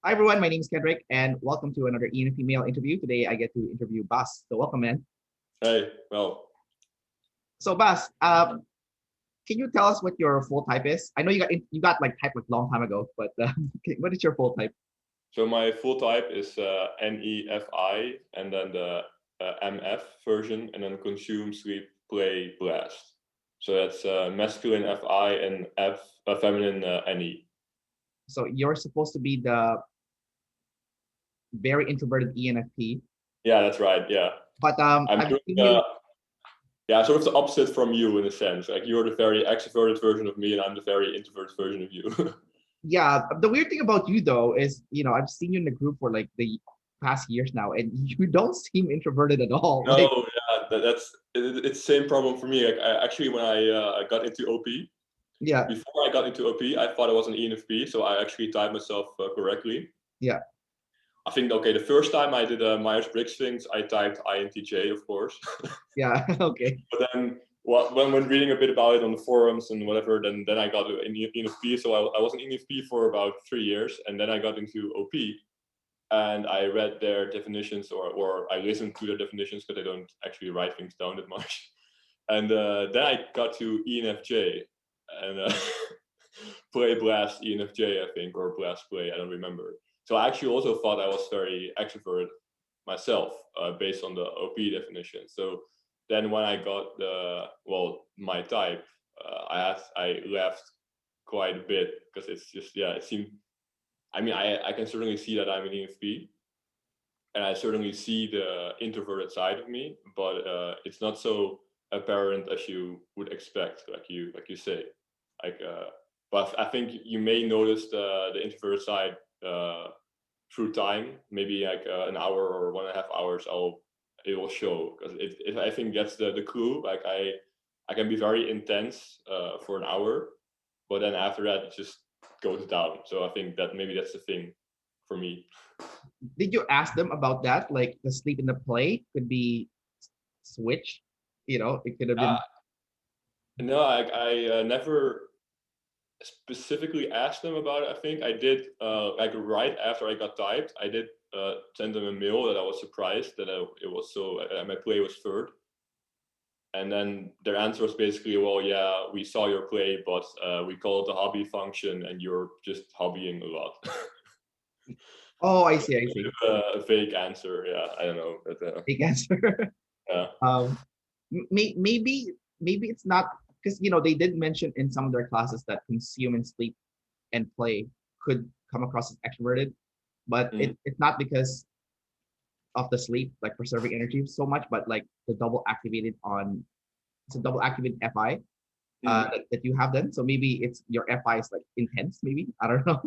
Hi everyone, my name is Kendrick, and welcome to another ENFP male interview. Today I get to interview Bas. So welcome, man. Hey, well, So Bas, can you tell us what your full type is? I know you got like type like long time ago, but what is your full type? so my full type is NEFI and then the MF version, and then consume, sleep, play, blast. So that's masculine FI and feminine NE. So you're supposed to be the very introverted ENFP, Yeah, that's right. Yeah, but I'm I've sort seen of you. sort of the opposite from you in a sense. Like you're the very extroverted version of me, and I'm the very introverted version of you. Yeah, the weird thing about you though is I've seen you in the group for like the past years now, and you don't seem introverted at all. No, Like, yeah, it's the same problem for me. Like actually, when I got into OP, yeah, before I got into OP, I thought I was an ENFP, so I actually typed myself correctly. yeah, I think, okay, the first time I did a Myers-Briggs things, I typed INTJ, of course. yeah. Okay, But then when reading a bit about it on the forums and whatever, then I got an ENFP. So I was an ENFP for about 3 years, and then I got into OP, and I read their definitions, or I listened to their definitions because I don't actually write things down that much. And then I got to ENFJ, and play blast ENFJ, I think, or blast play, I don't remember. So I actually also thought I was very extroverted myself, based on the OP definition. So then when I got my type, I left quite a bit because it's just, yeah, it seemed. I mean, I can certainly see that I'm an ENFP, and I certainly see the introverted side of me, but it's not so apparent as you would expect, like you say, like. But I think you may notice the introverted side through time. Maybe like an hour or 1.5 hours, it will show, because I think that's the clue. Like I can be very intense for an hour, but then after that it just goes down. So I think that maybe that's the thing for me. did you ask them about that? Like the sleep in the play could be switched. It could have Uh, been. no, I never specifically asked them about it. I think I did, like right after I got typed, I did send them a mail that I was surprised that it was so my play was third, and then their answer was basically, well, yeah, we saw your play, but we call it the hobby function, and you're just hobbying a lot. Oh, I So see. I see. a fake answer, yeah, I don't know, but Big answer. yeah. um, maybe it's not because they did mention in some of their classes that consume and sleep and play could come across as extroverted, but Mm. it's not because of the sleep, like preserving energy so much, but like the double activated on it's a double activated FI Mm. that you have then. So maybe it's your FI is like intense. Maybe I don't know.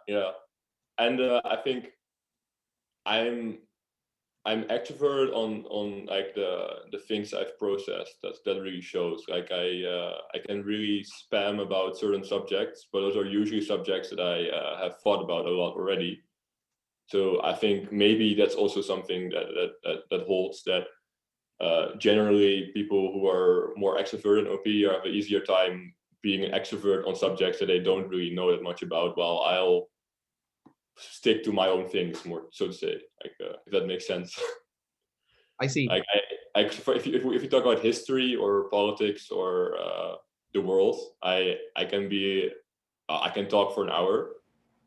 Yeah, and I think I'm I'm extrovert on like the things I've processed. That really shows. Like I can really spam about certain subjects, but those are usually subjects that I have thought about a lot already. So I think maybe that's also something that holds, that generally people who are more extroverted in OP have an easier time being an extrovert on subjects that they don't really know that much about. While I'll stick to my own things more, so to say. Like if that makes sense. I see. Like if you talk about history or politics or the world, I can talk for an hour.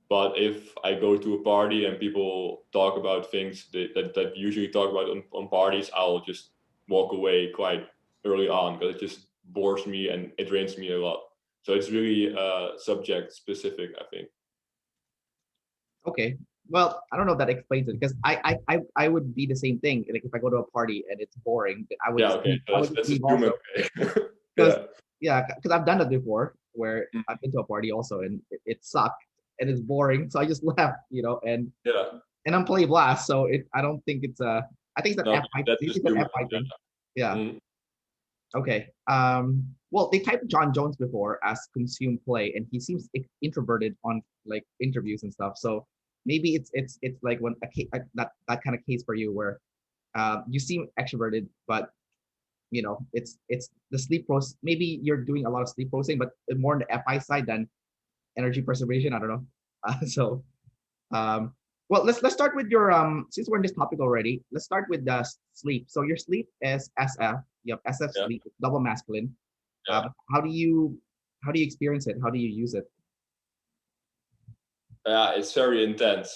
But if I go to a party and people talk about things that usually talk about on parties, I'll just walk away quite early on, because it just bores me and it drains me a lot. So it's really subject specific, I think. Okay. Well, I don't know if that explains it because I would be the same thing. Like if I go to a party and it's boring, I would Yeah, just okay. leave. So I would just let's leave assume also it. because Yeah. yeah, because I've done that before where Mm. I've been to a party also and it sucked and it's boring, so I just left. Yeah. And I'm play blast, so I don't think it's a. I think it's an No, FI. let's It's an assume it. FI Yeah. thing. Yeah. Mm. Okay. Well, they typed John Jones before as consume play, and he seems introverted on like interviews and stuff. So maybe it's like when that kind of case for you where you seem extroverted, but it's the sleep process. Maybe you're doing a lot of sleep processing, but more on the FI side than energy preservation. I don't know. So Um, well, let's start with your since we're in this topic already, let's start with the sleep. So your sleep is SF. You have SF Yeah, sleep, double masculine. yeah, How do you experience it? How do you use it? yeah. It's very intense.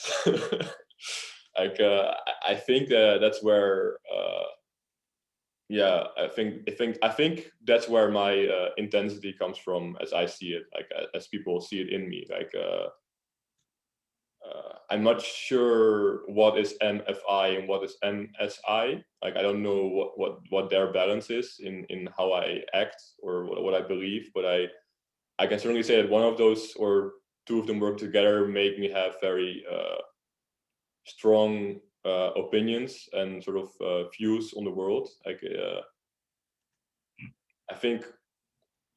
Like I think that's where yeah, I think that's where my intensity comes from, as I see it, like as people see it in me. Like I'm not sure what is MFI and what is MSI. Like I don't know what their balance is in how I act or what I believe, but I can certainly say that one of those or two of them work together make me have very strong opinions and sort of views on the world. Like I think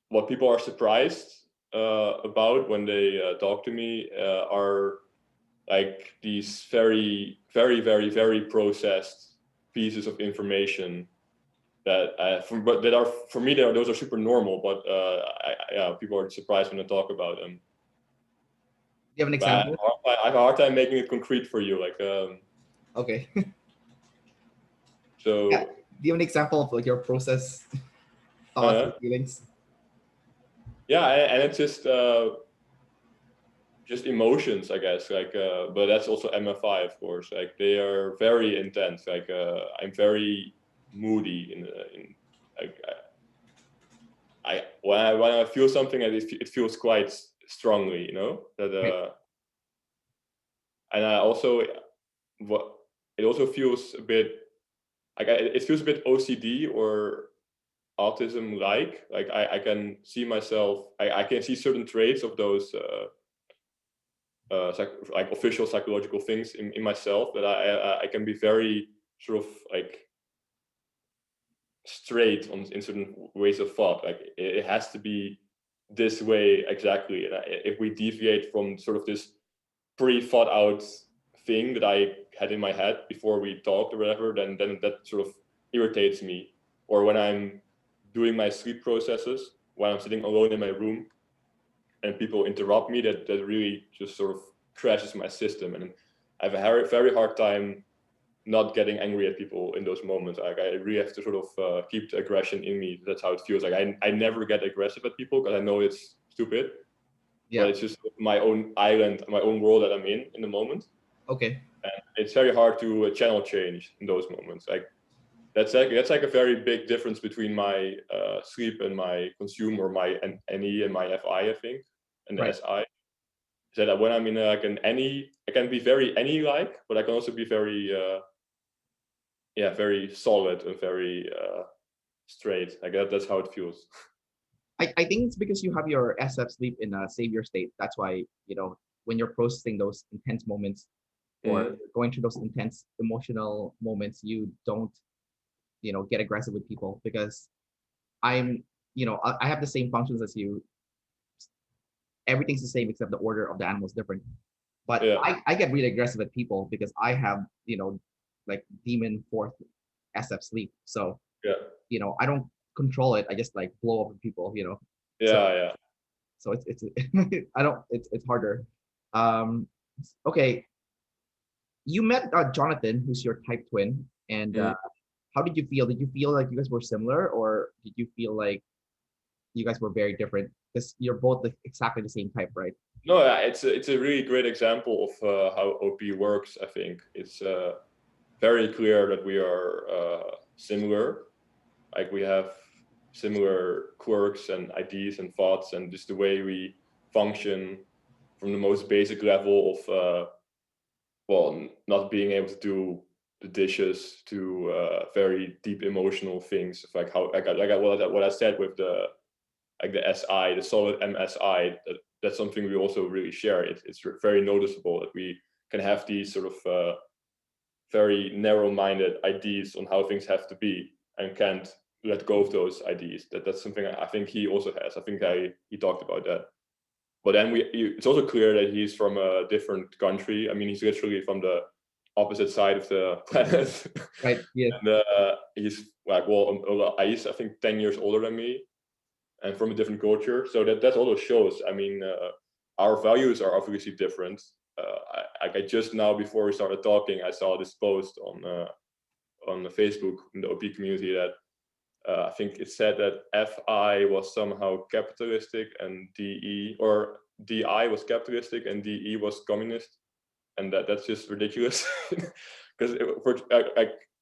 what people are surprised about when they talk to me are like these very, very, very, very processed pieces of information that but that are for me those are super normal, but yeah, people are surprised when I talk about them. Do you have an But example? I have a hard time making it concrete for you. Like Okay. Yeah. so Do you have an example of like your process thoughts uh, and feelings? yeah, and it's just emotions, I guess. Like but that's also MFI, of course. Like they are very intense. Like I'm very moody in like when I feel something, it feels quite strongly, you know. That Right. and I also what it also feels a bit like it feels a bit OCD or autism like. Like I can see myself. I can see certain traits of those like official psychological things in myself that I can be very sort of like straight on in certain ways of thought. Like it has to be this way exactly. And if we deviate from sort of this pre-thought out thing that I had in my head before we talked or whatever, then that sort of irritates me. Or when I'm doing my sleep processes, when I'm sitting alone in my room and people interrupt me, that really just sort of crashes my system. And I have a very, very hard time not getting angry at people in those moments. Like I really have to sort of keep the aggression in me. That's how it feels. Like I never get aggressive at people because I know it's stupid, but Yeah. it's just my own island, my own world that I'm in the moment. Okay. And it's very hard to channel change in those moments. Like that's like a very big difference between my sleep and my consume or my NE and my FI, I think, and the Right. SI. So that when I'm in like an NE, I can be very NE like, but I can also be very yeah, very solid and very straight. I guess that's how it feels. I think it's because you have your SF sleep in a savior state. That's why, when you're processing those intense moments or Mm. going through those intense emotional moments, you don't, get aggressive with people because I'm, I have the same functions as you. Everything's the same except the order of the animals different. But Yeah, I get really aggressive at people because I have, like demon fourth SF sleep. So, yeah, I don't control it. I just like blow up at people. So yeah, yeah. it's I don't it's harder. Um okay, you met Jonathan, who's your type twin, and Mm. how did you feel? Did you feel like you guys were similar, or did you feel like you guys were very different? Because you're both exactly the same type, right? No, yeah, it's a really great example of how OP works. I think it's very clear that we are similar. Like we have similar quirks and ideas and thoughts, and just the way we function from the most basic level of well, not being able to do the dishes to very deep emotional things, like how what I said with the like the SI, the solid MSI. That's something we also really share. It's very noticeable that we can have these sort of very narrow-minded ideas on how things have to be and can't let go of those ideas. That's something I think he also has. I think he talked about that. But then it's also clear that he's from a different country. I mean, he's literally from the opposite side of the planet. Right. Yeah. And he's like, well, he's I think 10 years older than me, and from a different culture. So that also shows. I mean, our values are obviously different, I just now, before we started talking, I saw this post on the Facebook in the OP community that I think it said that FI was somehow capitalistic and DE, or DI was capitalistic and DE was communist, and that's just ridiculous. Because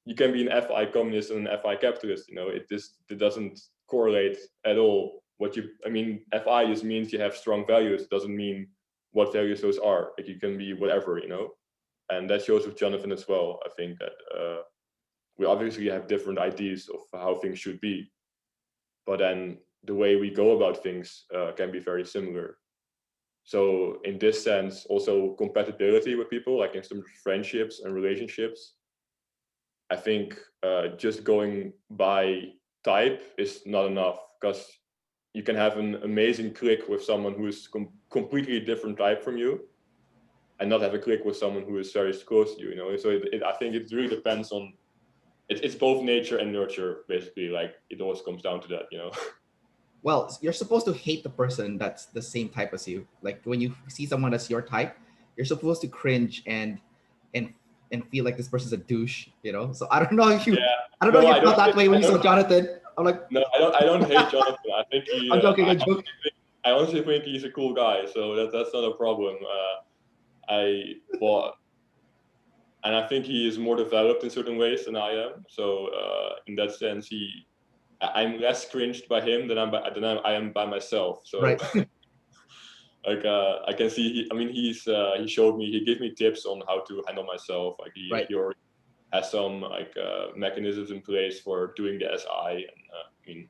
you can be an FI communist and an FI capitalist. It doesn't correlate at all. FI just means you have strong values. It doesn't mean what values those are. Like, you can be whatever, and that shows with Jonathan as well. I think that we obviously have different ideas of how things should be, but then the way we go about things can be very similar. So in this sense, also compatibility with people, like in terms of friendships and relationships, I think just going by type is not enough, because you can have an amazing click with someone who is completely different type from you, and not have a click with someone who is very close to you. So I think it really depends on. It's both nature and nurture, basically. Like, it always comes down to that. Well, you're supposed to hate the person that's the same type as you. Like, when you see someone that's your type, you're supposed to cringe and feel like this person's a douche. So I don't know if you. Yeah. I don't know if you felt that way when you saw Jonathan. I'm like, no, I don't hate Jonathan. I think he. I'm joking. I honestly think he's a cool guy, so that's not a problem. And I think he is more developed in certain ways than I am. So in that sense, I'm less cringed by him than I am by myself. So right. Like, I can see. He showed me. He gave me tips on how to handle myself. Like, he already has some mechanisms in place for doing the SI. And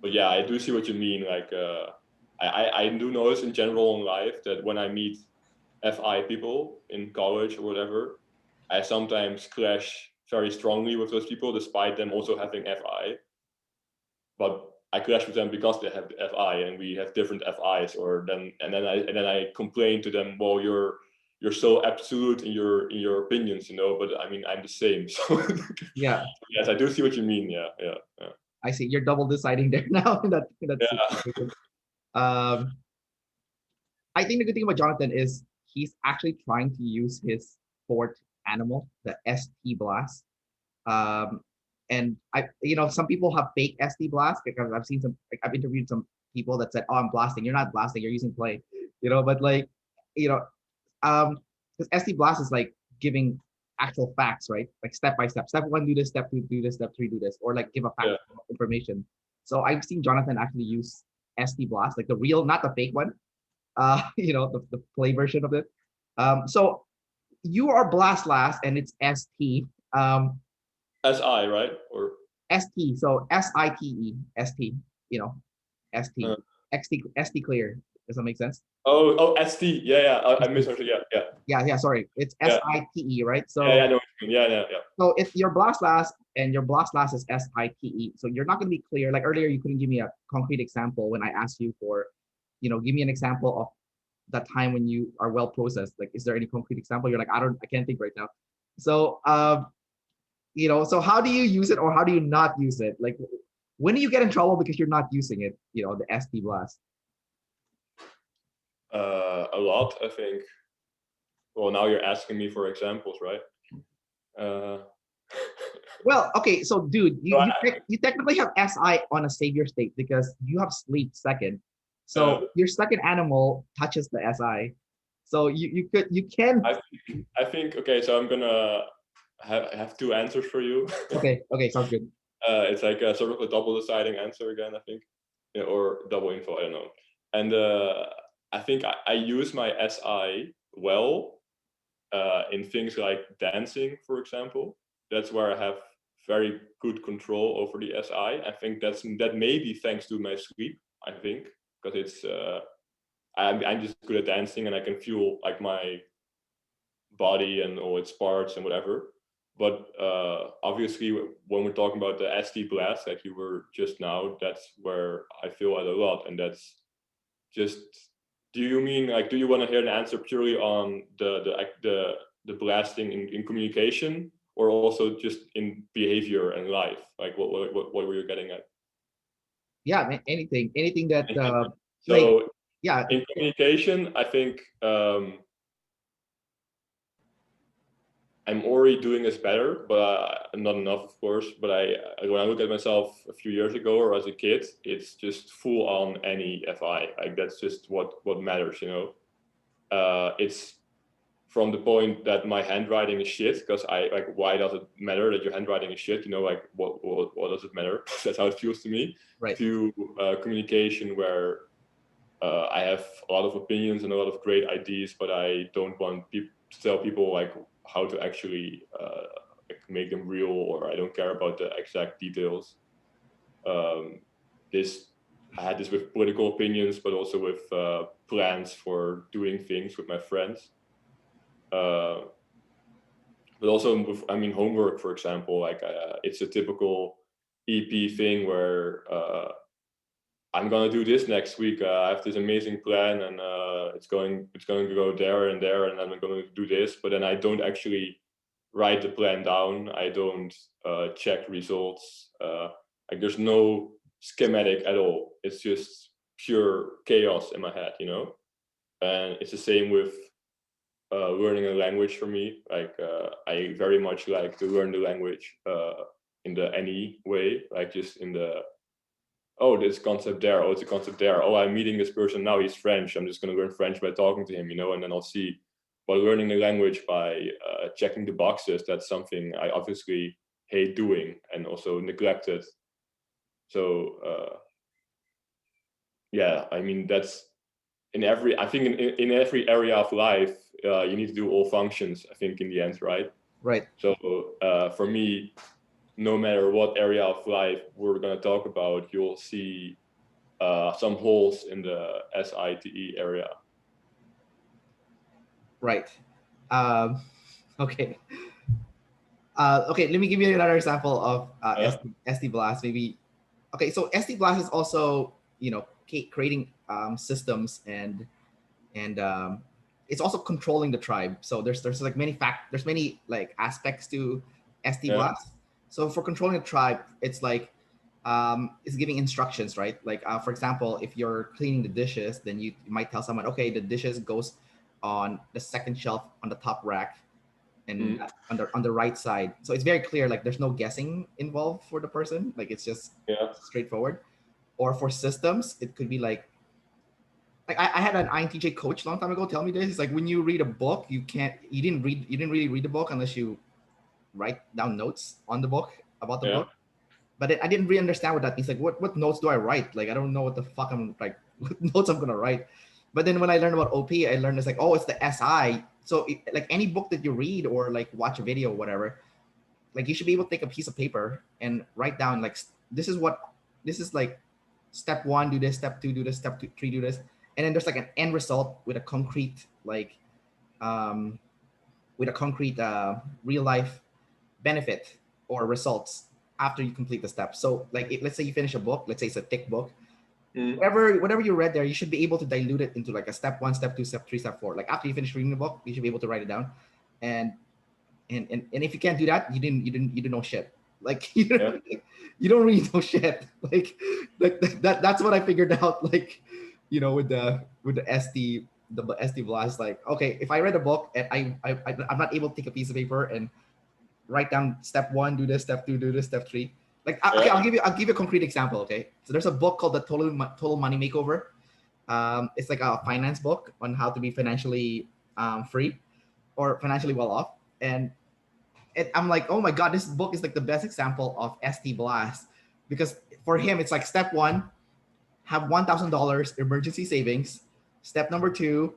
but yeah, I do see what you mean. Like, I do notice in general in life that when I meet FI people in college or whatever, I sometimes clash very strongly with those people, despite them also having FI. But I clash with them because they have the FI, and we have different FIs. And then I complain to them, well, you're so absolute in your opinions, but I'm the same. So yeah. Yes, I do see what you mean. Yeah. I see. You're double deciding there now in that situation. I think the good thing about Jonathan is he's actually trying to use his fourth animal, the Si+Te blast. And some people have fake Si blast, because I've interviewed some people that said, "Oh, I'm blasting." You're not blasting. You're using play. But like, because Si blast is like giving actual facts, right? Like step by step. Step 1, do this. Step 2, do this. Step 3, do this. Or like give a fact information. So I've seen Jonathan actually use Si blast, like the real, not the fake one. The play version of it. So you are blast last, and it's ST. SI, right? Or ST. So SITE. ST. ST. ST clear. Does that make sense? Oh, ST. Yeah. I misunderstood. Yeah. Sorry, it's SITE, right? So yeah. So if your blast last and your blast last is SITE, so you're not going to be clear. Like earlier, you couldn't give me a concrete example when I asked you for, give me an example of that time when you are well processed. Like, is there any concrete example? You're like, I can't think right now. So, so how do you use it, or how do you not use it? Like, when do you get in trouble because you're not using it? The ST blast. A lot, I think. Well, now you're asking me for examples, right? Well, okay, so dude, you technically have SI on a savior state because you have sleep second. So your second animal touches the SI. So you can. I think okay. So I'm gonna have two answers for you. Okay, sounds good. It's like a sort of a double deciding answer again, I think, or double info. I don't know. And I think I use my SI well in things like dancing, for example. That's where I have very good control over the SI. I think that may be thanks to my sleep. I think, because it's I'm just good at dancing, and I can feel like my body and all its parts and whatever. But obviously, when we're talking about the ST blast, like you were just now, that's where I feel it a lot, and that's just. Do you mean like? Do you want to hear an answer purely on the blasting in communication, or also just in behavior and life? Like what were you getting at? Yeah, anything that So Yeah. In communication, I think I'm already doing this better, but not enough, of course. But when I look at myself a few years ago or as a kid, it's just full on any FI. Like that's just what matters, you know. It's from the point that my handwriting is shit, because I like, why does it matter that your handwriting is shit? You know, like what does it matter? That's how it feels to me. Right. To communication where I have a lot of opinions and a lot of great ideas, but I don't want to tell people like how to actually like make them real, or I don't care about the exact details. I had this with political opinions, but also with plans for doing things with my friends. But also with, I mean, homework, for example, like it's a typical EP thing where I'm gonna do this next week. I have this amazing plan, and it's going to go there and there, and then I'm going to do this. But then I don't actually write the plan down. I don't check results. Like there's no schematic at all. It's just pure chaos in my head, you know. And it's the same with learning a language for me. Like I very much like to learn the language in the any way, like just in the oh, this concept there. Oh, it's a concept there. Oh, I'm meeting this person now. He's French. I'm just going to learn French by talking to him, you know, and then I'll see. But learning the language by checking the boxes, that's something I obviously hate doing and also neglected. So, yeah, I mean, that's I think in every area of life, you need to do all functions, I think, in the end, right? Right. So for me, no matter what area of life we're going to talk about, you'll see some holes in the Si+Te area. Right. Okay. Okay, let me give you another example of Si+Te Blast. Maybe. Okay, so Si+Te Blast is also, you know, creating systems, and it's also controlling the tribe. So there's like there's many like aspects to Si+Te Blast. So for controlling a tribe, it's like it's giving instructions, right? Like for example, if you're cleaning the dishes, then you might tell someone, okay, the dishes goes on the second shelf on the top rack, and on the right side. So it's very clear, like there's no guessing involved for the person. Like it's just straightforward. Or for systems, it could be like I had an INTJ coach a long time ago tell me this. It's like when you read a book, you didn't really read the book unless you write down notes on the book about the book. But I didn't really understand what that means. Like what notes do I write? Like I don't know what the fuck I'm like what notes I'm gonna write. But then when I learned about OP, I learned it's like, oh, it's the SI. So like any book that you read or like watch a video or whatever, like you should be able to take a piece of paper and write down like this is like step 1 do this, step 2 do this, step 3 do this, and then there's like an end result with a concrete like real life benefit or results after you complete the steps. So like let's say you finish a book, let's say it's a thick book, whatever you read there, you should be able to dilute it into like a step 1, step 2, step 3, step 4. Like after you finish reading the book, you should be able to write it down. And if you can't do that, you didn't know shit. Like you don't really know shit. Like that's what I figured out. Like, you know, with the Si+Te Blast. Like, okay, if I read a book and I'm not able to take a piece of paper and write down step 1, do this, step 2, do this, step 3. Like, okay, I'll give you a concrete example. Okay, so there's a book called the Total Money Makeover. It's like a finance book on how to be financially free or financially well off. And I'm like, oh my god, this book is like the best example of Si+Te Blast, because for him it's like step 1, have $1,000 emergency savings. Step number 2,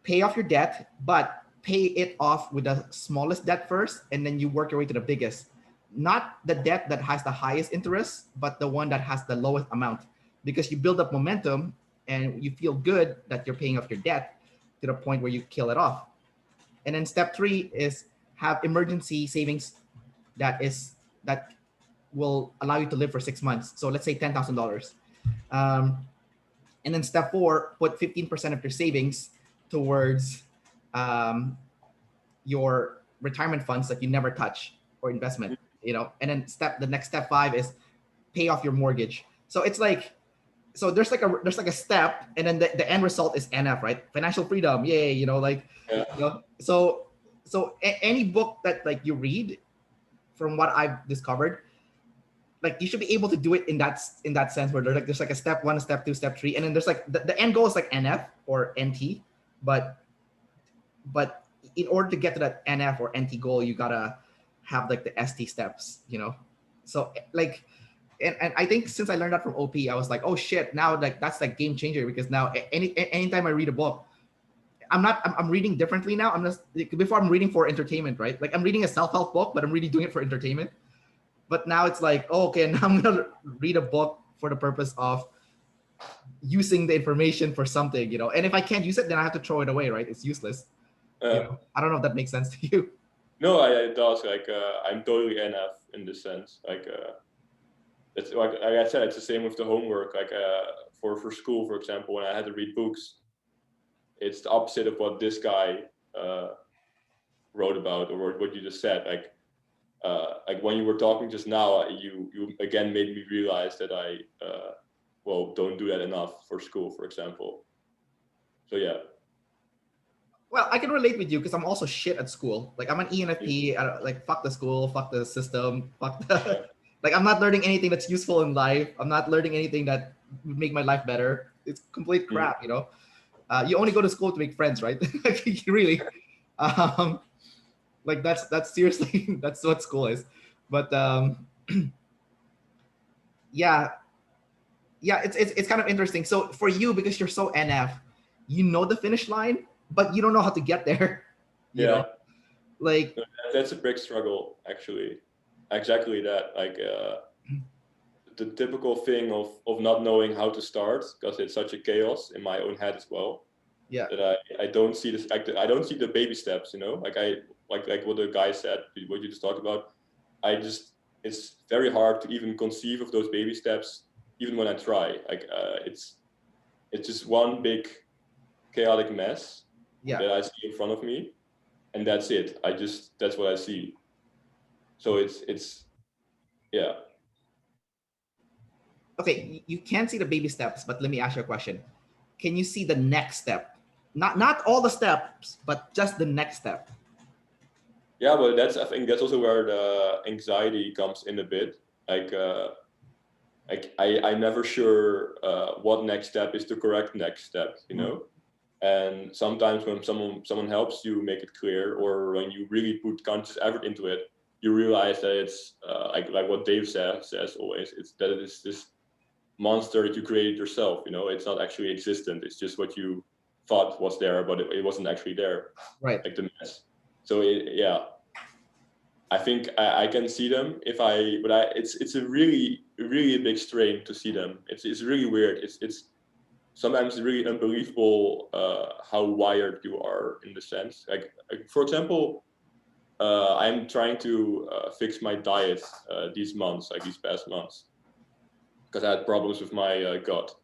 pay off your debt, but pay it off with the smallest debt first, and then you work your way to the biggest. Not the debt that has the highest interest, but the one that has the lowest amount, because you build up momentum and you feel good that you're paying off your debt to the point where you kill it off. And then step 3 is have emergency savings that will allow you to live for 6 months. So let's say $10,000. And then step 4, put 15% of your savings towards your retirement funds that you never touch or investment, you know. And then the next step 5 is pay off your mortgage. So it's like so there's like a step, and then the end result is NF, right? Financial freedom, yay, like, Yeah. So any book that like you read, from what I've discovered, like you should be able to do it in that sense where there's like a step 1, a step 2, step 3, and then there's like the end goal is like NF or NT, but in order to get to that NF or NT goal, you gotta have like the ST steps, So like, and I think since I learned that from OP, I was like, oh shit, now like that's like game changer, because now anytime I read a book, I'm reading differently now. I'm just, before I'm reading for entertainment, right? Like I'm reading a self-help book, but I'm really doing it for entertainment. But now it's like, oh, okay, now I'm gonna read a book for the purpose of using the information for something, And if I can't use it, then I have to throw it away, right? It's useless. I don't know if that makes sense to you. No, it does. Like I'm totally NF in this sense. Like it's like I said, it's the same with the homework. Like for school, for example, when I had to read books, it's the opposite of what this guy wrote about, or what you just said. Like when you were talking just now, you again made me realize that I don't do that enough for school, for example. So yeah. Well, I can relate with you because I'm also shit at school. Like I'm an ENFP. Like fuck the school, fuck the system, fuck the. Like I'm not learning anything that's useful in life. I'm not learning anything that would make my life better. It's complete crap, You only go to school to make friends, right? Really. Like that's seriously that's what school is. But yeah, it's kind of interesting. So for you, because you're so NF, you know the finish line, but you don't know how to get there. You know? Like that's a big struggle, actually. Exactly that. Like the typical thing of not knowing how to start, because it's such a chaos in my own head as well. Yeah. That I don't see this. I don't see the baby steps. Like what the guy said, what you just talked about. It's very hard to even conceive of those baby steps, even when I try. Like it's just one big chaotic mess that I see in front of me, and that's it. That's what I see. So it's yeah. Okay, you can't see the baby steps, but let me ask you a question. Can you see the next step? Not all the steps, but just the next step. Yeah, well, I think that's also where the anxiety comes in a bit. Like I'm never sure what next step is the correct next step, And sometimes when someone helps you make it clear, or when you really put conscious effort into it, you realize that it's like what Dave says always. It's that it is this monster that you created yourself. It's not actually existent. It's just what you thought was there, but it wasn't actually there. Right. Like the mess. So I think I can see them it's a really big strain to see them. It's really weird. It's sometimes really unbelievable how wired you are in the sense. Like for example, I'm trying to fix my diet these past months, because I had problems with my gut.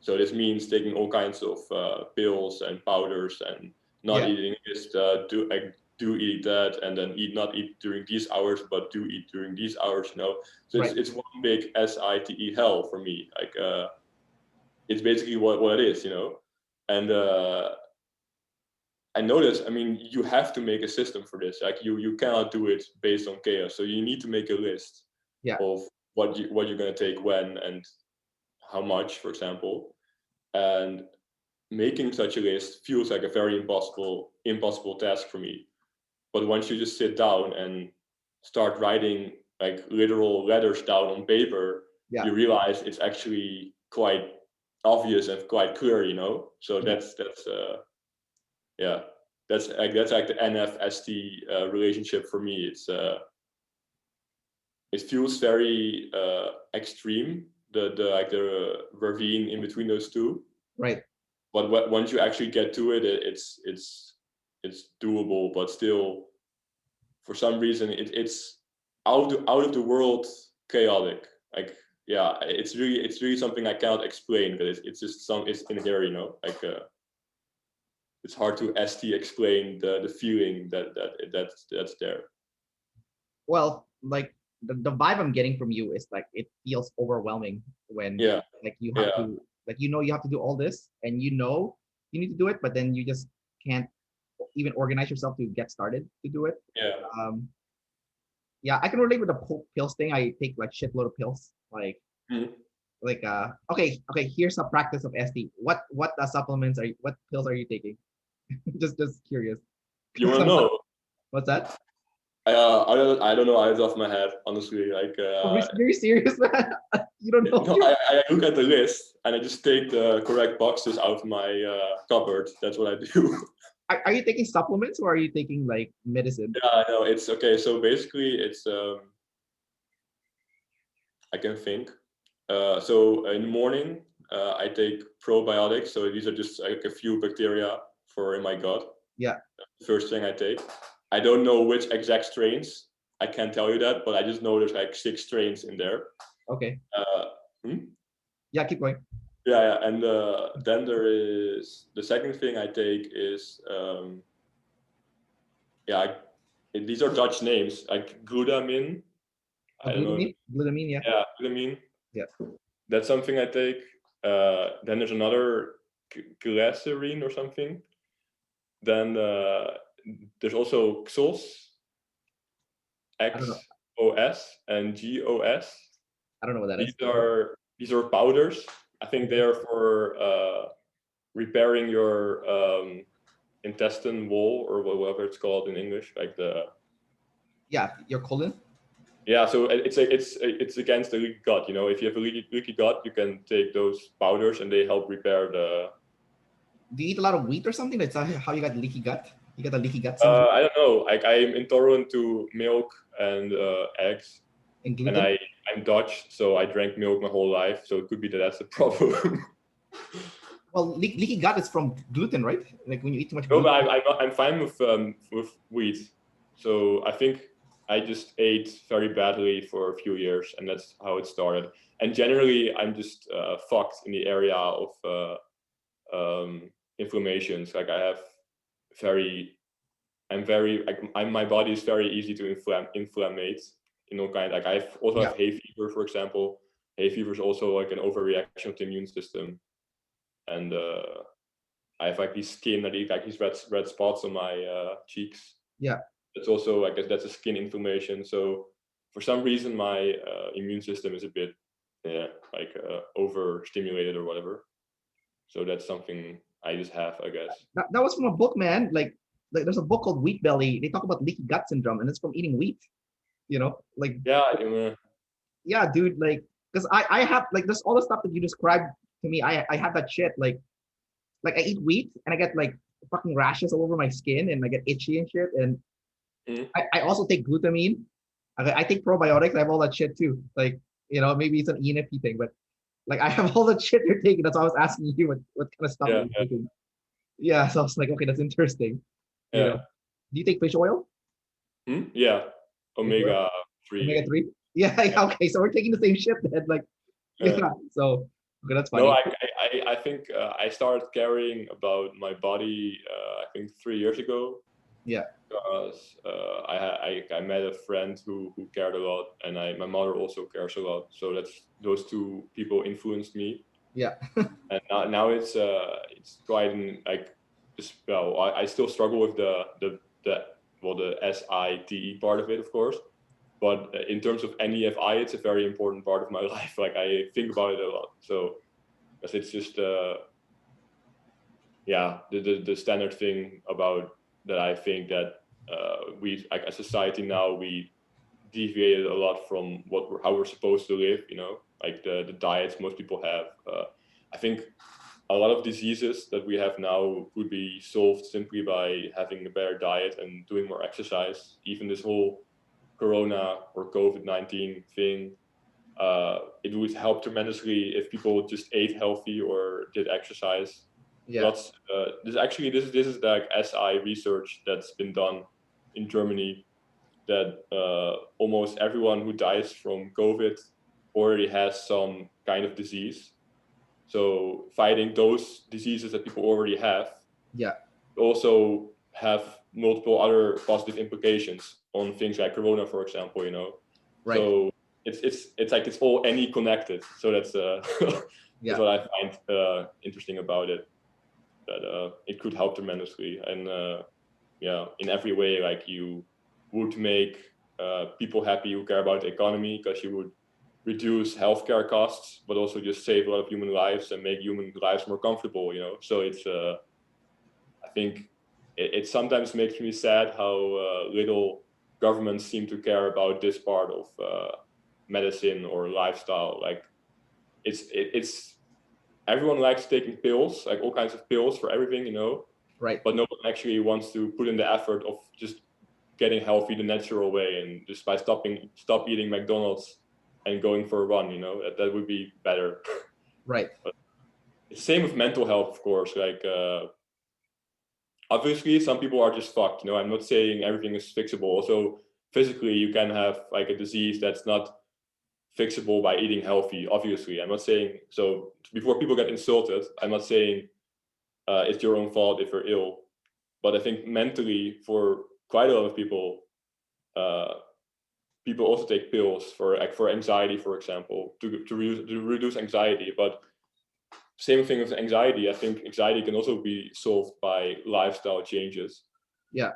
So this means taking all kinds of pills and powders and not eating just do eat that, and then not eat during these hours, but do eat during these hours, So it's one big SITE hell for me. Like it's basically what it is, And I noticed, you have to make a system for this. Like you cannot do it based on chaos. So you need to make a list of what you're gonna take when and how much, for example. And making such a list feels like a very impossible task for me. But once you just sit down and start writing like literal letters down on paper, you realize it's actually quite obvious and quite clear, So that's like the NF-ST relationship for me. It feels very extreme, the ravine in between those two. Right. But once you actually get to it, it's doable. But still, for some reason, it's out of the world chaotic. Like it's really something I cannot explain. But it's in there, Like it's hard to explain the feeling that's there. Well, like the vibe I'm getting from you is like it feels overwhelming when like you have to Like, you have to do all this, and you need to do it, but then you just can't even organize yourself to get started to do it. Yeah. Yeah, I can relate with the pills thing. I take like shitload of pills. Mhm. Okay, here's a practice of ST. What supplements what pills are you taking? just curious. You want to know? What's that? I don't know out of my head, honestly. Like, Very serious, man. You don't know? no, I look at the list and I just take the correct boxes out of my cupboard. That's what I do. Are you taking supplements or are you taking like medicine? Yeah, no, it's okay. So basically, it's I can think. So in the morning, I take probiotics. So these are just like a few bacteria for in my gut. Yeah. The first thing I take. I don't know which exact strains. I can't tell you that, but I just know there's like 6 strains in there. Okay. Hmm? Yeah, keep going. Yeah, and then there is the second thing I take is these are Dutch names like glutamine. I don't know. Glutamine, yeah. Yeah, glutamine. Yeah. That's something I take. Then there's another glycerine or something. Then there's also XOS, XOS, and GOS. I don't know what that is. These are powders. I think they are for repairing your intestine wall or whatever it's called in English, like your colon. Yeah, so it's against the leaky gut. You know, if you have a leaky gut, you can take those powders and they help repair the. Do you eat a lot of wheat or something? That's how you got leaky gut. You got the leaky gut syndrome. I don't know. Like, I'm intolerant to milk and eggs, and gluten. And I'm Dutch, so I drank milk my whole life. So it could be that's the problem. Well, leaky gut is from gluten, right? Like when you eat too much gluten. No, but I'm fine with wheat. So I think I just ate very badly for a few years, and that's how it started. And generally, I'm just fucked in the area of inflammations. Like, my body is very easy to inflammate. Like I also have hay fever, for example. Hay fever is also like an overreaction of the immune system, and I have like these red spots on my cheeks. Yeah. It's also, I guess, that's a skin inflammation. So for some reason, my immune system is a bit, overstimulated or whatever. So that's something I just have, I guess. That was from a book, man. Like there's a book called Wheat Belly. They talk about leaky gut syndrome, and it's from eating wheat. Yeah, dude. Like, because I have like this all the stuff that you described to me. I have that shit. Like I eat wheat and I get like fucking rashes all over my skin and I get itchy and shit. And I also take glutamine. I take probiotics. I have all that shit too. Like, maybe it's an ENFP thing, but like I have all the shit you're taking. That's why I was asking you what kind of stuff you're taking. Yeah, so I was like, okay, that's interesting. Do you take fish oil? Yeah, omega-3. Omega-3? Yeah, okay, so we're taking the same shit then. Like, so okay, that's funny. No, I think I started caring about my body. I think 3 years ago. Yeah. Because I met a friend who cared a lot, and my mother also cares a lot. So those two people influenced me. Yeah. And now it's quite I still struggle with the Si+Te part of it, of course. But in terms of NEFI, it's a very important part of my life. Like, I think about it a lot. So it's just the standard thing about that. I think that we, like, as society now, we deviated a lot from how we're supposed to live. Like the diets most people have. I think a lot of diseases that we have now could be solved simply by having a better diet and doing more exercise. Even this whole Corona or COVID-19 thing, it would help tremendously if people just ate healthy or did exercise. Yeah. This is like SI research that's been done in Germany, that almost everyone who dies from COVID already has some kind of disease. So fighting those diseases that people already have, also have multiple other positive implications on things like Corona, for example. Right. So it's like it's all connected. So that's Yeah. what I find interesting about it. That it could help tremendously, and yeah, in every way, like you would make people happy who care about the economy, because you would reduce healthcare costs, but also just save a lot of human lives and make human lives more comfortable. So it's I think it sometimes makes me sad how little governments seem to care about this part of medicine or lifestyle. Like it's everyone likes taking pills, like all kinds of pills for everything, Right. but no one actually wants to put in the effort of just getting healthy the natural way, and just by stop eating McDonald's and going for a run, that would be better. Right. But it's same with mental health, of course. Like obviously some people are just fucked. I'm not saying everything is fixable. Also physically you can have like a disease that's not fixable by eating healthy. Obviously, I'm not saying so. Before people get insulted, I'm not saying it's your own fault if you're ill, but I think mentally, for quite a lot of people, people also take pills for anxiety, for example, to reduce anxiety. But same thing with anxiety. I think anxiety can also be solved by lifestyle changes. Yeah.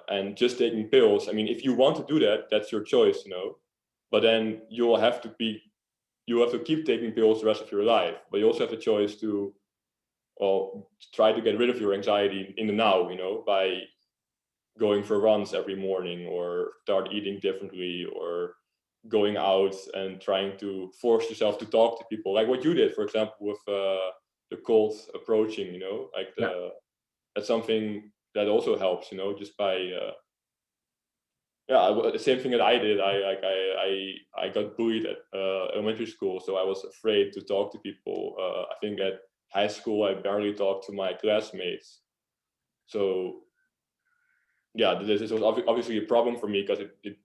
And just taking pills. I mean, if you want to do that, that's your choice, But then you have to keep taking pills the rest of your life. But you also have the choice to, well, try to get rid of your anxiety in the now, by going for runs every morning, or start eating differently, or going out and trying to force yourself to talk to people, like what you did, for example, with the cold approaching, like that's something that also helps, just by the same thing that I did. I got bullied at elementary school, so I was afraid to talk to people. I think at high school I barely talked to my classmates. So yeah, this was obviously a problem for me, because it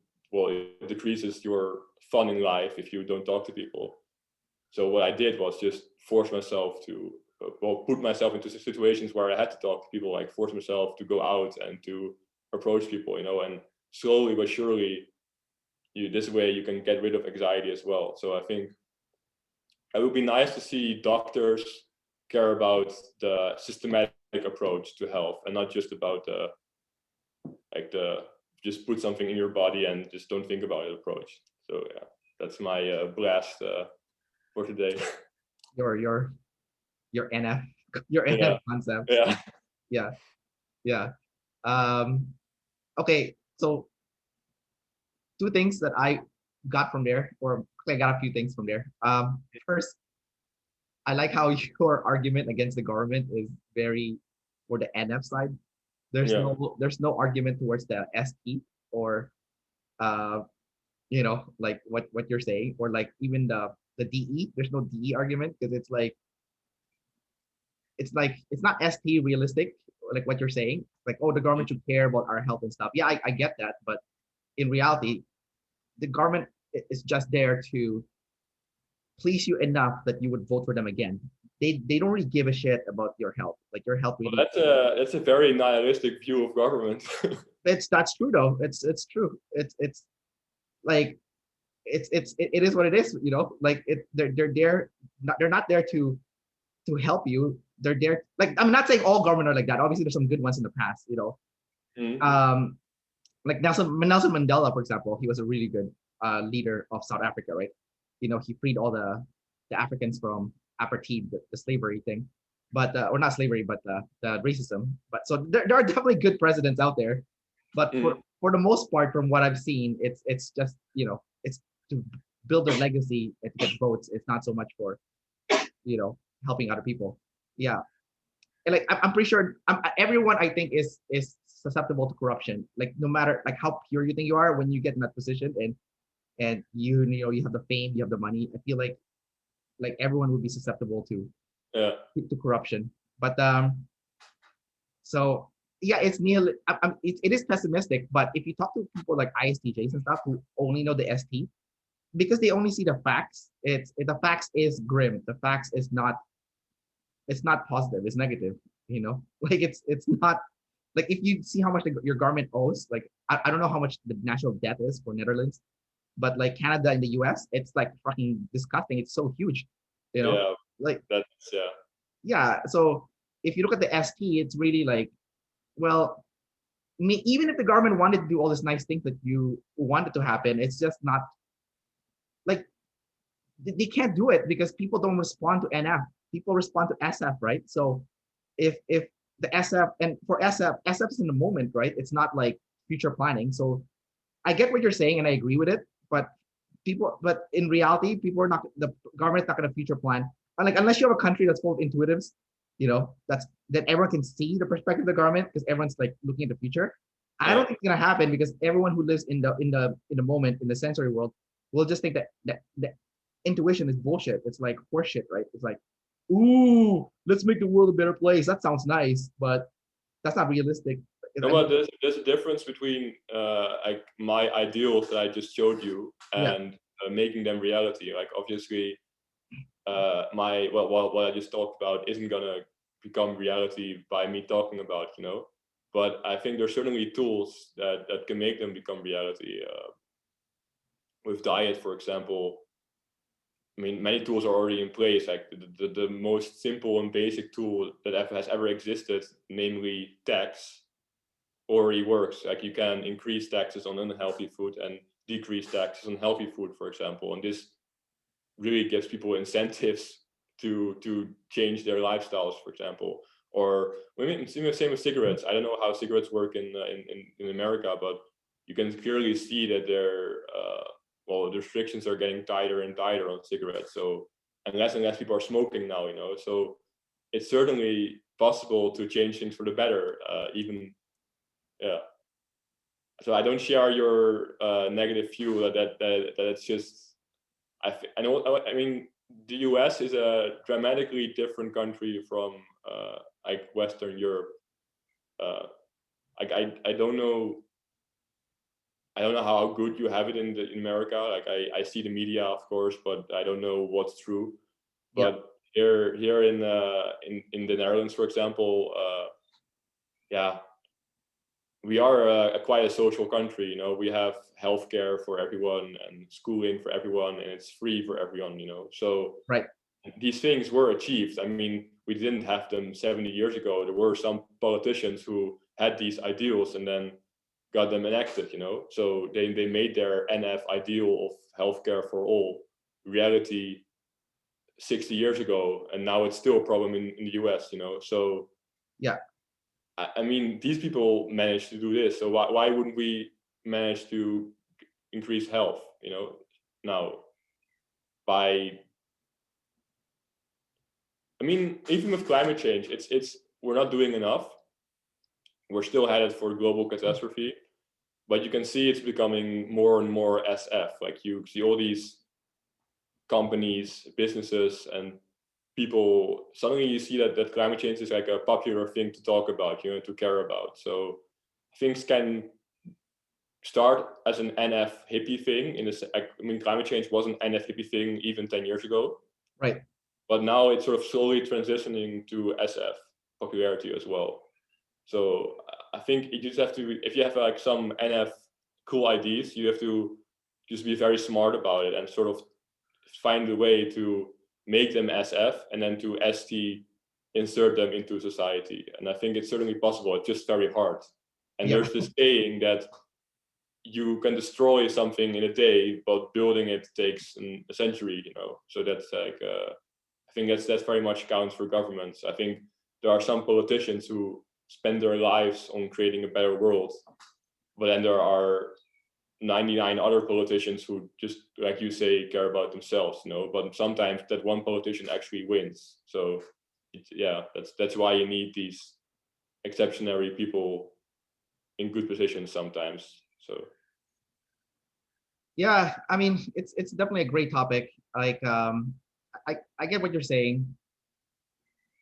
decreases your fun in life if you don't talk to people. So what I did was just force myself to put myself into situations where I had to talk to people, like force myself to go out and to approach people, and slowly but surely, this way you can get rid of anxiety as well. So I think it would be nice to see doctors care about the systematic approach to health, and not just about the just put something in your body and just don't think about it approach. So yeah, that's my blast for today. Your NF your Yeah, NF concepts. yeah, Yeah. Yeah. Um, okay. So two things that I got from there, or I got a few things from there. First, I like how your argument against the government is very for the NF side. yeah. There's no argument towards the ST, or uh like what you're saying, or like even the DE. There's no DE argument, because it's not ST realistic, like what you're saying. Like, oh, the government should care about our health and stuff. Yeah, I get that, but in reality, the government is just there to please you enough that you would vote for them again. They don't really give a shit about your health. Like, your health Well, really. that's a very nihilistic view of government. That's true though. It's true. It's like it is what it is. Like they're there. They're not there to help you. They're there. Like, I'm not saying all government are like that. Obviously, there's some good ones in the past. Mm. Like Nelson Mandela, for example. He was a really good leader of South Africa, right? He freed all the Africans from apartheid, the slavery thing, but or not slavery, but the racism. But so there are definitely good presidents out there, but for the most part, from what I've seen, it's just it's to build their legacy and to get votes. It's not so much for helping other people. Yeah, and like I'm pretty sure everyone, I think, is susceptible to corruption. Like, no matter like how pure you think you are, when you get in that position, and you have the fame, you have the money, I feel like everyone would be susceptible Yeah, to corruption. But so yeah, it's nearly it is pessimistic. But if you talk to people like ISTJs and stuff who only know the ST, because they only see the facts, the facts is grim. The facts is not, it's not positive, it's negative. Like, it's not, like, if you see how much your government owes, like, I don't know how much the national debt is for Netherlands, but like Canada and the US, it's like fucking disgusting. It's so huge, you know. yeah. Like, That's yeah. yeah. So if you look at the ST, it's really like, well, even if the government wanted to do all these nice things that you wanted to happen, it's just not like they can't do it because people don't respond to NF. People respond to SF, right? So if the SF and for SF is in the moment, right? It's not like future planning. So I get what you're saying and I agree with it, but in reality, people are not the government's not going to future plan. And like unless you have a country that's full of intuitives, that's that everyone can see the perspective of the government because everyone's like looking at the future. I Yeah. don't think it's gonna happen because everyone who lives in the moment in the sensory world will just think that intuition is bullshit. It's like horseshit, right? It's like, ooh, let's make the world a better place. That sounds nice, but that's not realistic. No, but there's a difference between like my ideals that I just showed you Yeah, and making them reality. Like obviously, my what I just talked about isn't gonna become reality by me talking about, you know. But I think there's certainly tools that can make them become reality. With diet, for example, I mean, many tools are already in place. Like the most simple and basic tool that has ever existed, namely tax, already works. Like you can increase taxes on unhealthy food and decrease taxes on healthy food, for example. And this really gives people incentives to change their lifestyles, for example. Or I mean, the same with cigarettes. I don't know how cigarettes work in America, but you can clearly see that the restrictions are getting tighter and tighter on cigarettes. So and less people are smoking now, you know. So it's certainly possible to change things for the better, even yeah. So I don't share your negative view that it's just I know I mean the US is a dramatically different country from like Western Europe. Uh, like I don't know how good you have it in America. Like I see the media, of course, but I don't know what's true. yeah, But here in the Netherlands, for example, yeah, we are quite a social country. You know, we have healthcare for everyone and schooling for everyone, and it's free for everyone. You know, so right. these things were achieved. I mean, we didn't have them 70 years ago. There were some politicians who had these ideals and then got them enacted. You know, so they made their NF ideal of healthcare for all reality 60 years ago, and now it's still a problem in the US. You know, so Yeah, I mean, these people managed to do this, so why wouldn't we manage to increase health? You know, now by I mean, even with climate change, it's we're not doing enough. We're still headed for global catastrophe, but you can see it's becoming more and more SF. Like you see all these companies, businesses, and people. Suddenly, you see that climate change is like a popular thing to talk about, you know, to care about. So things can start as an NF hippie thing. I mean, climate change was an NF hippie thing even 10 years ago, right. but now it's sort of slowly transitioning to SF popularity as well. So I think you just have to, if you have like some NF cool ideas, you have to just be very smart about it and sort of find a way to make them SF and then to ST insert them into society. And I think it's certainly possible. It's just very hard. And Yeah, there's this saying that you can destroy something in a day, but building it takes a century, you know. So that's like I think that's very much counts for governments. I think there are some politicians who spend their lives on creating a better world, but then there are 99 other politicians who just, like you say, care about themselves, you know. But sometimes that one politician actually wins. So yeah, that's why you need these exceptionary people in good positions sometimes. So yeah. I mean, it's definitely a great topic. Like, I get what you're saying.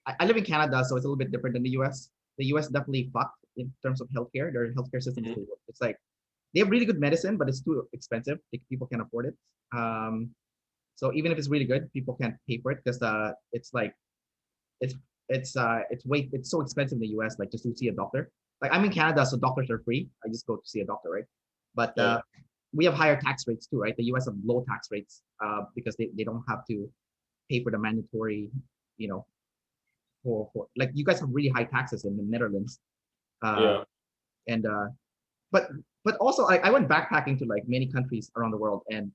I live in Canada, so it's a little bit different than the US. The US definitely fucked in terms of healthcare. Their healthcare system is it's like they have really good medicine, but it's too expensive. People can't afford it. Um, so even if it's really good, people can't pay for it because it's like it's it's so expensive in the US. Like just to see a doctor. Like I'm in Canada, so doctors are free. I just go to see a doctor, right? But yeah, we have higher tax rates too, right? The US have low tax rates because they don't have to. pay for the mandatory, you know, for like you guys have really high taxes in the Netherlands. Yeah. And but also I went backpacking to like many countries around the world, and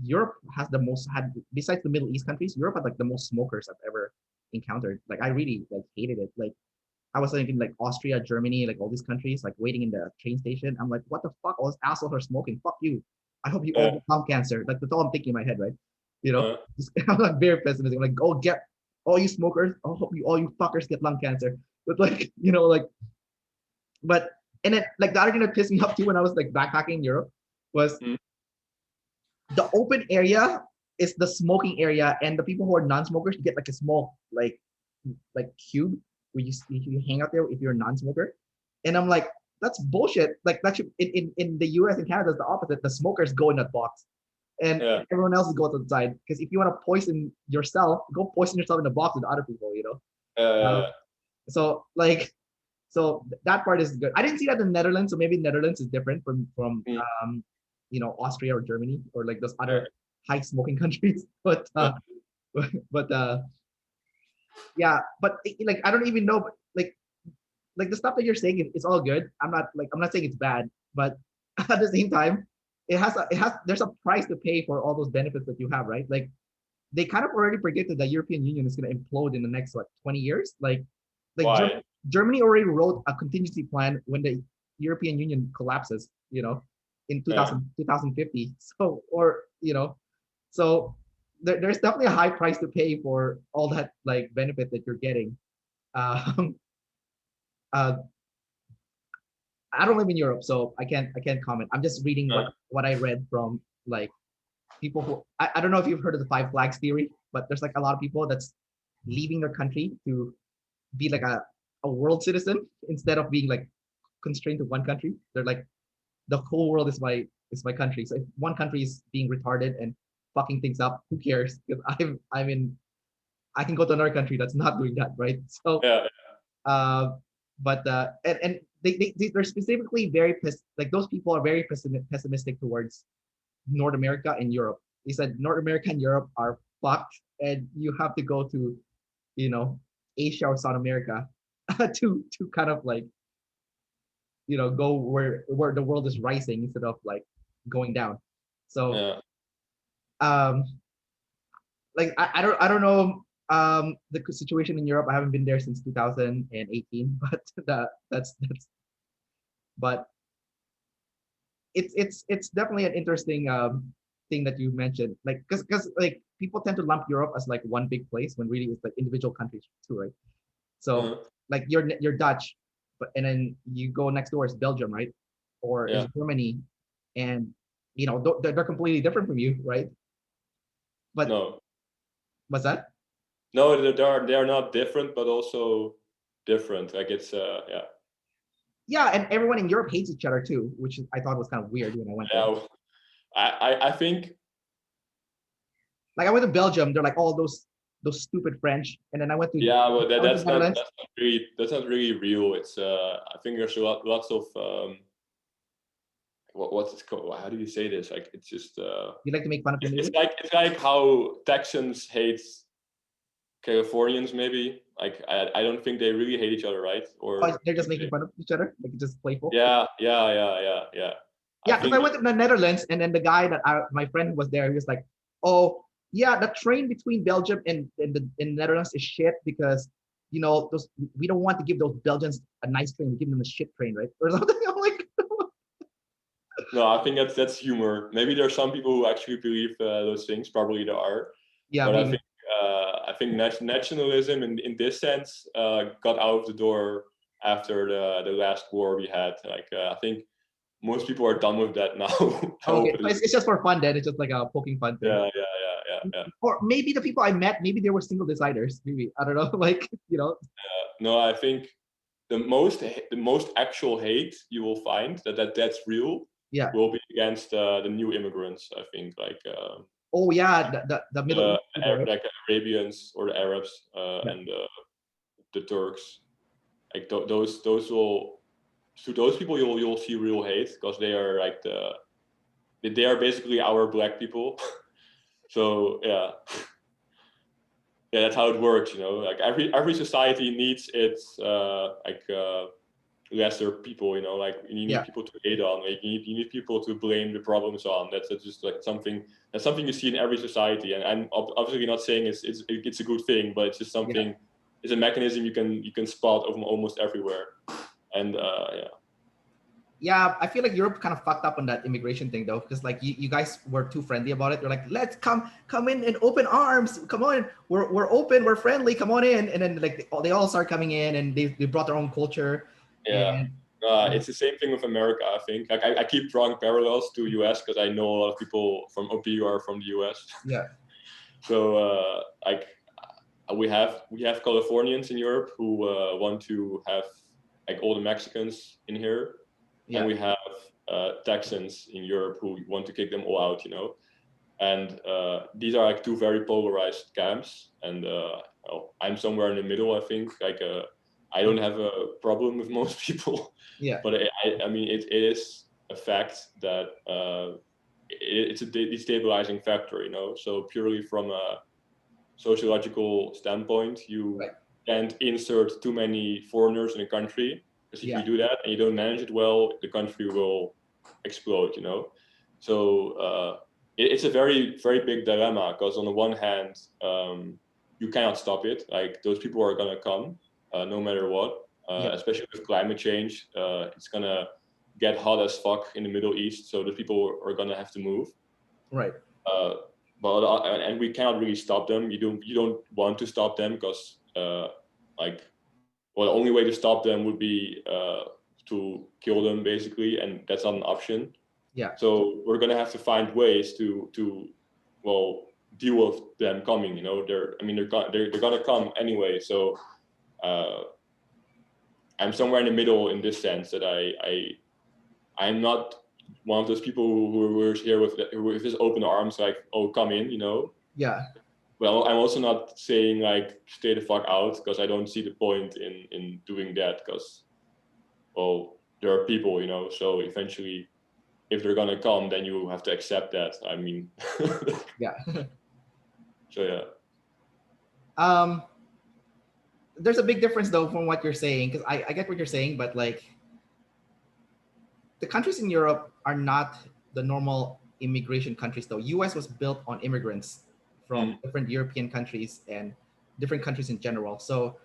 Europe has the most had besides the Middle East countries, Europe had like the most smokers I've ever encountered. Like I really like hated it. Like I was thinking like Austria, Germany, like all these countries, like waiting in the train station. I'm like, what the fuck? All these assholes are smoking. Fuck you. I hope you all get lung cancer. Like that's all I'm thinking in my head, right? You know, I'm like very pessimistic. I'm like, go get all you smokers. I hope you all you fuckers get lung cancer. But like, you know, like, but and then like the other thing that pissed me off too when I was like backpacking in Europe was the open area is the smoking area, and the people who are non-smokers, you get like a small like cube where you hang out there if you're a non-smoker. And I'm like, that's bullshit. Like that should in the US and Canada, it's the opposite. The smokers go in that box, and everyone else goes outside. Because if you want to poison yourself, go poison yourself in the box with other people. You know. So like, so that part is good. I didn't see that in the Netherlands, so maybe Netherlands is different from you know, Austria or Germany or like those other high smoking countries. But yeah, but like I don't even know, but like the stuff that you're saying, it's all good. I'm not saying it's bad, but at the same time, there's a price to pay for all those benefits that you have, right? Like they kind of already predicted that European Union is going to implode in the next 20 years. Like Germany already wrote a contingency plan when the European Union collapses, you know, in 2050. So, or, you know, so there's definitely a high price to pay for all that like benefit that you're getting. Um, uh, I don't live in Europe, so I can't comment. I'm just reading what I read from like people who I don't know if you've heard of the five flags theory, but there's like a lot of people that's leaving their country to be like a world citizen instead of being like constrained to one country. They're like the whole world is my country. So if one country is being retarded and fucking things up, who cares? Because I'm in I can go to another country that's not doing that, right? So but and they're specifically very like those people are very pessimistic towards North America and Europe. They said North America and Europe are fucked, and you have to go to, you know, Asia or South America to kind of like, you know, go where the world is rising instead of like going down. So like I don't know the situation in Europe. I haven't been there since 2018, but that's but it's definitely an interesting thing that you mentioned, like because like people tend to lump Europe as like one big place when really it's like individual countries too, right? So like you're Dutch, but and then you go next door is Belgium, right? Or is Germany, and you know they're completely different from you, right? But no, what's that? No, they are not different, but also different. Like it's Yeah, and everyone in Europe hates each other too, which I thought was kind of weird when I went there. I think like I went to Belgium, they're like all those stupid French, and then I went to but that's not really real. It's I think there's lots of what's it called? How do you say this? Like it's just you like to make fun of it's like how Texans hate Californians, maybe. Like I don't think they really hate each other, right? Or they're just making fun of each other, like just playful. Yeah, because I went to the Netherlands, and then the guy my friend was there, he was like, oh yeah, the train between Belgium and the Netherlands is shit because, you know, those we don't want to give those Belgians a nice train, we give them a shit train, right? Or something. I'm like, no, I think that's humor. Maybe there are some people who actually believe those things. Probably there are. Yeah, but maybe. I think nationalism in this sense got out of the door after the last war we had. Like I think most people are done with that now. Okay, so it's just for fun then. It's just like a poking fun thing. Yeah. Or maybe the people I met, maybe they were single deciders. Maybe I don't know. Like, you know. No, I think the most actual hate you will find that's real. Yeah. Will be against the new immigrants. I think like. Oh yeah, the Middle East people, right? Like Arabians or the Arabs and the Turks. Like those will, to those people you'll see real hate because they are like they are basically our black people. So yeah. yeah, that's how it works, you know. Like every society needs its lesser people, you know. Like you need people to hate on, like you need people to blame the problems on. That's just like something you see in every society. And I'm obviously not saying it's a good thing, but it's just something. It's a mechanism you can spot almost everywhere. And Yeah, I feel like Europe kind of fucked up on that immigration thing though, because like you guys were too friendly about it. You're like, let's come in open arms. Come on, we're open, we're friendly. Come on in, and then like they all start coming in, and they brought their own culture. Yeah, And it's the same thing with America. I think like I keep drawing parallels to US because I know a lot of people from OP who are from the US. Yeah. So like we have Californians in Europe who want to have like all the Mexicans in here, and we have Texans in Europe who want to kick them all out, you know. And these are like two very polarized camps, and I'm somewhere in the middle. I think like I don't have a problem with most people, but I mean it is a fact that it's a destabilizing factor, you know. So purely from a sociological standpoint, you can't insert too many foreigners in a country, because if you do that and you don't manage it well, the country will explode, you know. So it's a very, very big dilemma, because on the one hand, you cannot stop it. Like those people are gonna come no matter what, especially with climate change. It's gonna get hot as fuck in the Middle East, so the people are gonna have to move. Right. And we cannot really stop them. You don't want to stop them, because the only way to stop them would be to kill them, basically, and that's not an option. Yeah. So we're gonna have to find ways to deal with them coming. You know, they're gonna come anyway. So I'm somewhere in the middle in this sense, that I'm not one of those people who are here with his open arms, like, oh, come in, you know. Yeah. Well, I'm also not saying like stay the fuck out, because I don't see the point in doing that, because, well, there are people, you know. So eventually, if they're gonna come, then you have to accept that. I mean, yeah. So yeah. There's a big difference though from what you're saying, because I get what you're saying, but like the countries in Europe are not the normal immigration countries though. US was built on immigrants from different European countries and different countries in general. So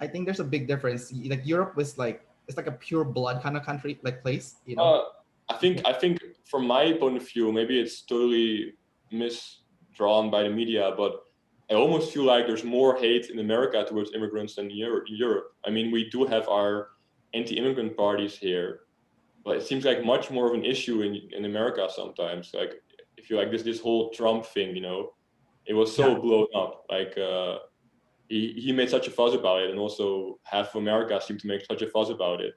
I think there's a big difference. Like Europe was like, it's like a pure blood kind of country, like place, you know? I think from my point of view, maybe it's totally misdrawn by the media, but I almost feel like there's more hate in America towards immigrants than in Europe. I mean, we do have our anti-immigrant parties here, but it seems like much more of an issue in America sometimes. Like if you like this whole Trump thing, you know, it was so blown up. Like he made such a fuss about it, and also half of America seemed to make such a fuss about it.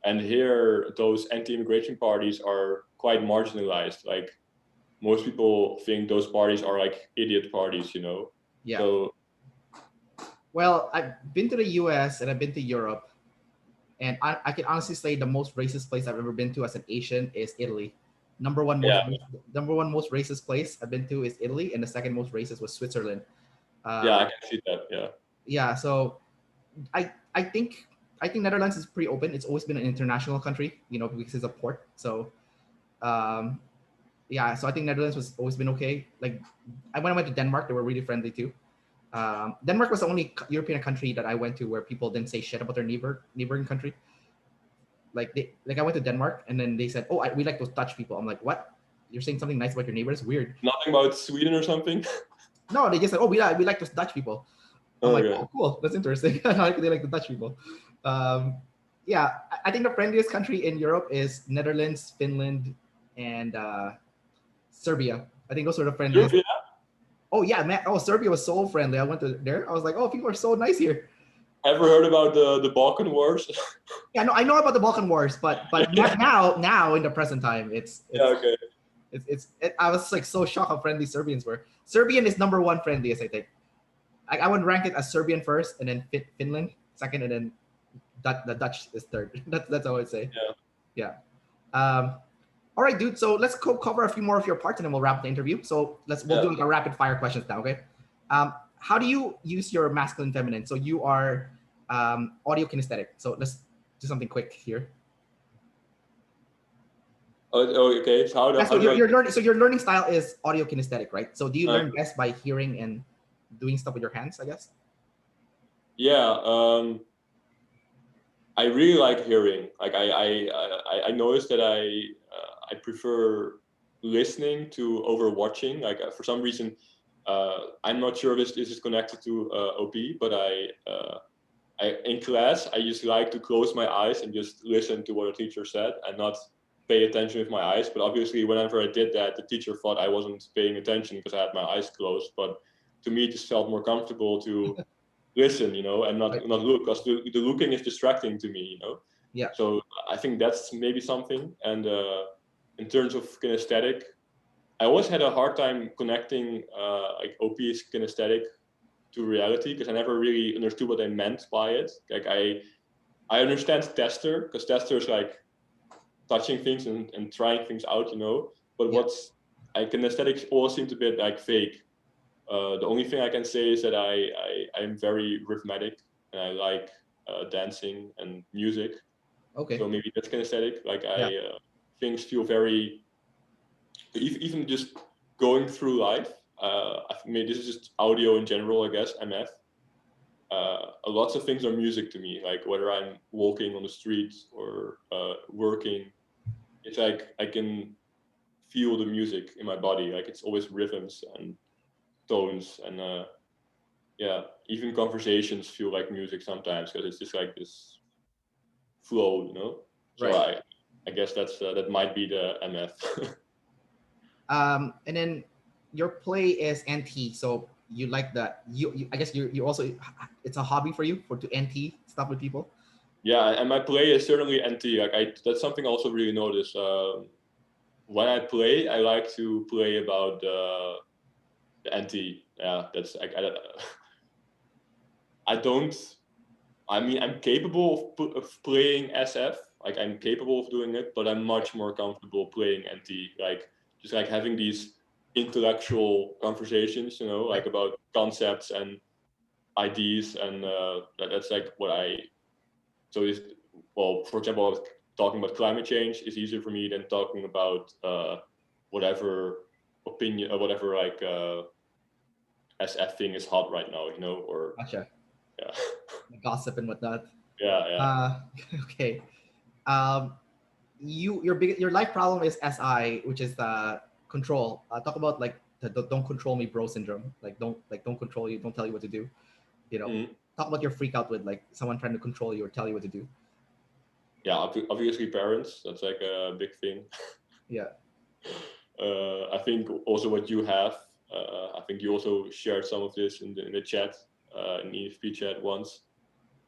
And here, those anti-immigration parties are quite marginalized. Like most people think those parties are like idiot parties, you know. Yeah. So, well, I've been to the US and I've been to Europe, and I can honestly say the most racist place I've ever been to as an Asian is Italy. Number one most racist place I've been to is Italy, and the second most racist was Switzerland. Yeah, I can see that. Yeah. Yeah. So I think Netherlands is pretty open. It's always been an international country, you know, because it's a port. So yeah, so I think Netherlands was always been okay. Like when I went to Denmark, they were really friendly too. Denmark was the only European country that I went to where people didn't say shit about their neighboring country. Like I went to Denmark and then they said, "Oh, we like to touch people." I'm like, "What? You're saying something nice about your neighbors? Weird." Nothing about Sweden or something? No, they just said, "Oh, we like to touch people." I'm like, "Oh, cool. That's interesting." They like to touch people. Yeah, I think the friendliest country in Europe is Netherlands, Finland, and Serbia. I think those are the friendliest. Serbia? Oh yeah, man. Oh, Serbia was so friendly. I went to there. I was like, oh, people are so nice here. Ever heard about the Balkan Wars? Yeah, no, I know about the Balkan Wars, but now in the present time, it's okay. I was like so shocked how friendly Serbians were. Serbian is number one friendliest, I think. I would rank it as Serbian first, and then Finland second, and then the Dutch is third. That's how I would say. Yeah. All right, dude. So let's cover a few more of your parts, and then we'll wrap the interview. So we'll do like a rapid fire questions now, okay? how do you use your masculine feminine? So you are audio kinesthetic. So let's do something quick here. Oh, okay. So Yeah, so how do I? your learning, so your learning style is audio kinesthetic, right? So do you Uh, learn best by hearing and doing stuff with your hands, I guess? yeah. I really like hearing. Like I noticed that I prefer listening to over watching. Like for some reason, I'm not sure if this is connected to OP, but I in class I just like to close my eyes and just listen to what a teacher said and not pay attention with my eyes. But obviously, whenever I did that, the teacher thought I wasn't paying attention because I had my eyes closed. But to me, it just felt more comfortable to listen, and not Right. not look, because the looking is distracting to me. Yeah. So I think that's maybe something. And in terms of kinesthetic, I always had a hard time connecting like OP is kinesthetic to reality, because I never really understood what they meant by it. Like I understand tester, because tester is like touching things and trying things out. But Yeah. what's kinesthetics all seem to be like fake. The only thing I can say is that I'm very rhythmic, and I like dancing and music. Okay. So maybe that's kinesthetic. Like Yeah. things feel very, even just going through life. I mean, this is just audio in general, I guess. MF. Lots of things are music to me. Like whether I'm walking on the street or working, it's like I can feel the music in my body. Like it's always rhythms and tones, and yeah, even conversations feel like music sometimes, because it's just like this flow. So Right. I guess that might be the MF. And then your play is NT, so you like that. You I guess you also, it's a hobby for you to NT stuff with people. Yeah, and my play is certainly NT. Like that's something I also really notice. When I play, I like to play about the NT. Yeah, that's I don't. I mean, I'm capable of playing SF. Like I'm capable of doing it, but I'm much more comfortable playing NT. Like just like having these intellectual conversations, Right. like about concepts and ideas, and that's like what I. So is, well, for example, talking about climate change is easier for me than talking about whatever opinion or whatever like SF thing is hot right now, or Gotcha. yeah, Gossip and whatnot. yeah. Uh, okay. Um, your life problem is SI, which is control. Talk about like the don't control me bro syndrome. Don't control you, don't tell you what to do. Mm-hmm. Talk about your freak out with like someone trying to control you or tell you what to do. Yeah, obviously parents. That's like a big thing. Yeah. I think also what you have. I think you also shared some of this in the chat, in EFP chat once.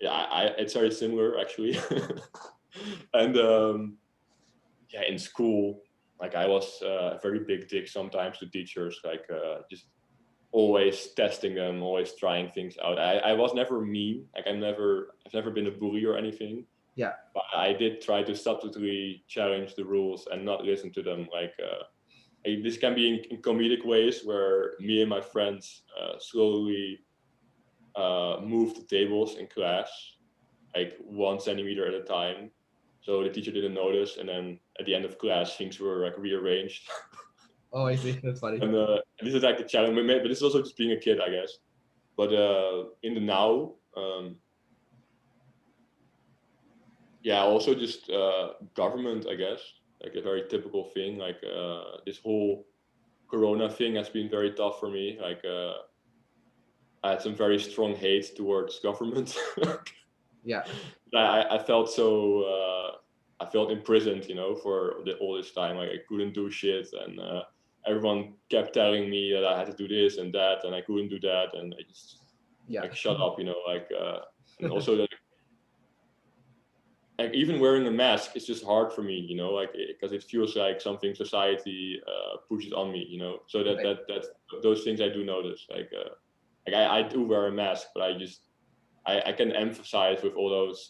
Yeah, it's very similar actually. And yeah, in school, like I was a very big dick sometimes to teachers, like just always testing them, always trying things out. I was never mean. Like I've never been a bully or anything. Yeah. But I did try to subtly challenge the rules and not listen to them. Like this can be in comedic ways, where me and my friends slowly move the tables in class, like 1 centimeter at a time. So the teacher didn't notice, and then at the end of class, things were like rearranged. Oh, I see. That's funny. And this is like the challenge, but this is also just being a kid, I guess. But in the now, yeah, also just government, I guess, like a very typical thing. Like this whole Corona thing has been very tough for me. Like I had some very strong hate towards government. Yeah. I felt so. I felt imprisoned, for all this time. Like I couldn't do shit, and everyone kept telling me that I had to do this and that, and I couldn't do that, and I just Yeah. like shut up, like. And also like even wearing a mask is just hard for me, like because it feels like something society pushes on me, So Right. that those things I do notice. Like I do wear a mask, but I can emphasize with all those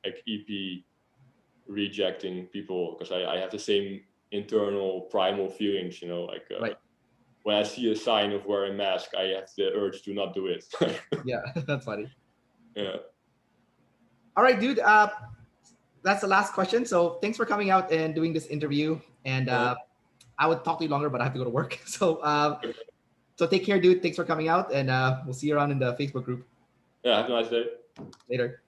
like EP rejecting people, because I have the same internal primal feelings, like Right. when I see a sign of wearing a mask, I have the urge to not do it. Yeah, that's funny. Yeah. All right, dude. That's the last question. So thanks for coming out and doing this interview. And I would talk to you longer, but I have to go to work. So take care, dude. Thanks for coming out, and we'll see you around in the Facebook group. Yeah, have a nice day. Later.